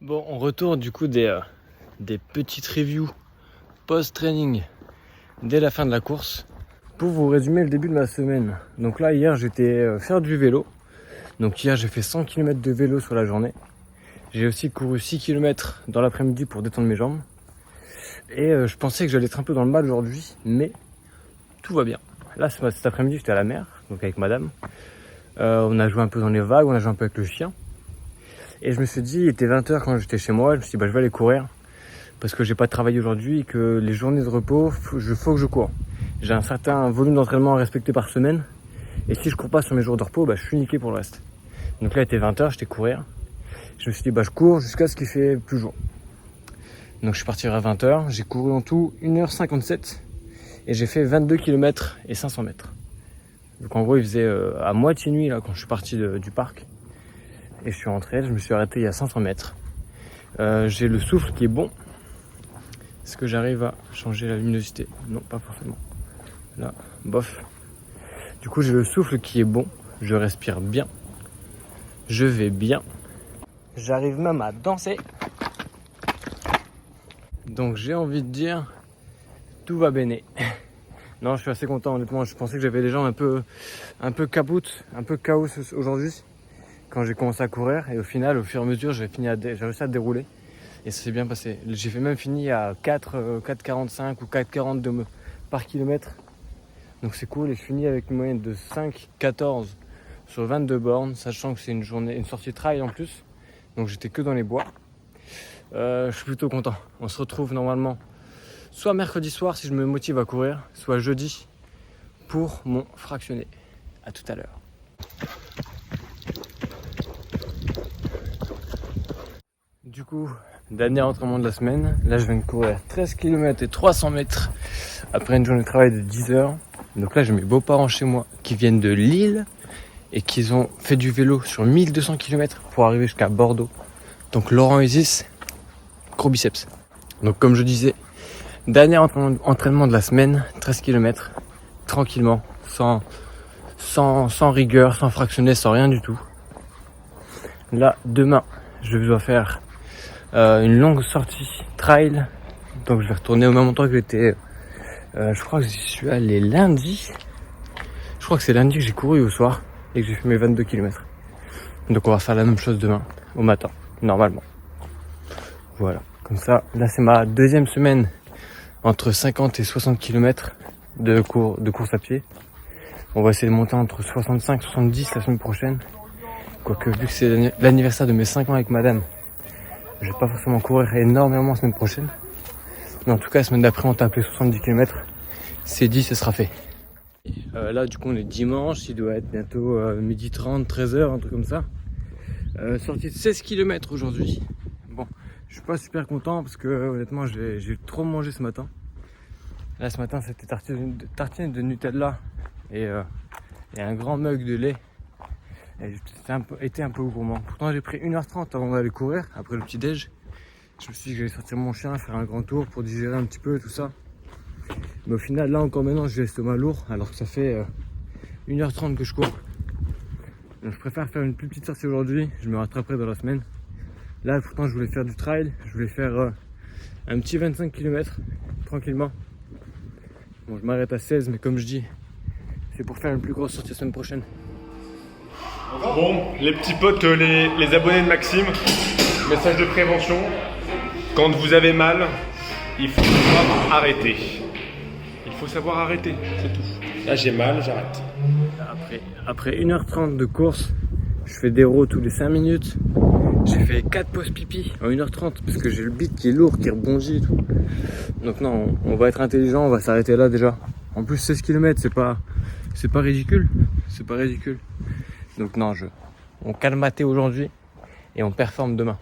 Bon, on retourne du coup des petites reviews post-training dès la fin de la course. Pour vous résumer le début de ma semaine. Donc là, hier, j'étais faire du vélo. Donc hier, j'ai fait 100 km de vélo sur la journée. J'ai aussi couru 6 km dans l'après-midi pour détendre mes jambes. Et je pensais que j'allais être un peu dans le mal aujourd'hui, mais tout va bien. Là, cet après-midi, j'étais à la mer, donc avec madame. On a joué un peu dans les vagues, on a joué un peu avec le chien. Et je me suis dit, il était 20h quand j'étais chez moi, je me suis dit, je vais aller courir. Parce que j'ai pas travaillé aujourd'hui et que les journées de repos, faut que je cours. J'ai un certain volume d'entraînement à respecter par semaine. Et si je cours pas sur mes jours de repos, je suis niqué pour le reste. Donc là, il était 20h, j'étais courir. Je me suis dit, je cours jusqu'à ce qu'il fait plus jour. Donc je suis parti à 20h, j'ai couru en tout 1h57 et j'ai fait 22 km et 500 mètres. Donc en gros, il faisait à moitié nuit là quand je suis parti du parc. Et je suis rentré, je me suis arrêté il y a 500 mètres. J'ai le souffle qui est bon. Est-ce que j'arrive à changer la luminosité? Non, pas forcément. Là, bof. Du coup, j'ai le souffle qui est bon. Je respire bien. Je vais bien. J'arrive même à danser. Donc j'ai envie de dire, tout va bene. Non, je suis assez content honnêtement. Je pensais que j'avais des jambes un peu capoutes, un peu chaos aujourd'hui quand j'ai commencé à courir. Et au final, au fur et à mesure, j'ai réussi à dérouler. Et ça s'est bien passé. J'ai même fini à 4,45 ou 4,40 par kilomètre. Donc c'est cool. Et je finis avec une moyenne de 5,14 sur 22 bornes, sachant que c'est une sortie trail en plus. Donc j'étais que dans les bois. Je suis plutôt content. On se retrouve normalement soit mercredi soir si je me motive à courir, soit jeudi pour mon fractionné. À tout à l'heure. Du coup, dernier entraînement de la semaine. Là, je viens de courir 13 km et 300 mètres après une journée de travail de 10 heures. Donc là, j'ai mes beaux-parents chez moi qui viennent de Lille et qui ont fait du vélo sur 1200 km pour arriver jusqu'à Bordeaux. Donc Laurent Isis, gros biceps. Donc comme je disais, dernier entraînement de la semaine, 13 km, tranquillement, sans rigueur, sans fractionner, sans rien du tout. Là, demain, je dois faire une longue sortie trail. Donc je vais retourner au même endroit que j'étais. Je crois que j'y suis allé lundi. Je crois que c'est lundi que j'ai couru au soir et que j'ai fait mes 22 km. Donc on va faire la même chose demain, au matin, normalement. Voilà, comme ça, là c'est ma deuxième semaine entre 50 et 60 km de course à pied. On va essayer de monter entre 65 et 70 la semaine prochaine. Quoique vu que c'est l'anniversaire de mes 5 ans avec madame, je vais pas forcément courir énormément la semaine prochaine. Mais en tout cas, la semaine d'après, on t'a appelé 70 km. C'est dit, ce sera fait. Là, du coup, on est dimanche. Il doit être bientôt 12h30, 13h, un truc comme ça. Sortie de 16 km aujourd'hui. Bon, je suis pas super content parce que honnêtement, j'ai trop mangé ce matin. Là, ce matin, c'était tartine de Nutella et un grand mug de lait. Et j'ai été un peu gourmand. Pourtant, j'ai pris 1h30 avant d'aller courir, après le petit-déj. Je me suis dit que j'allais sortir mon chien, faire un grand tour pour digérer un petit peu tout ça. Mais au final, là encore maintenant, j'ai l'estomac lourd, alors que ça fait 1h30 que je cours. Donc je préfère faire une plus petite sortie aujourd'hui, je me rattraperai dans la semaine. Là, pourtant, je voulais faire du trail, je voulais faire un petit 25 km, tranquillement. Bon, je m'arrête à 16, mais comme je dis, c'est pour faire une plus grosse sortie la semaine prochaine. Bon, les petits potes, les abonnés de Maxime, message de prévention. Quand vous avez mal, il faut savoir arrêter. Il faut savoir arrêter, c'est tout. Là, j'ai mal, j'arrête. Après 1h30 de course, je fais des rows tous les 5 minutes. J'ai fait 4 pauses pipi en 1h30 parce que j'ai le beat qui est lourd, qui rebondit et tout. Donc non, on va être intelligent, on va s'arrêter là déjà. En plus 16 km, c'est pas ridicule. C'est pas ridicule. Donc non, on calmaté aujourd'hui et on performe demain.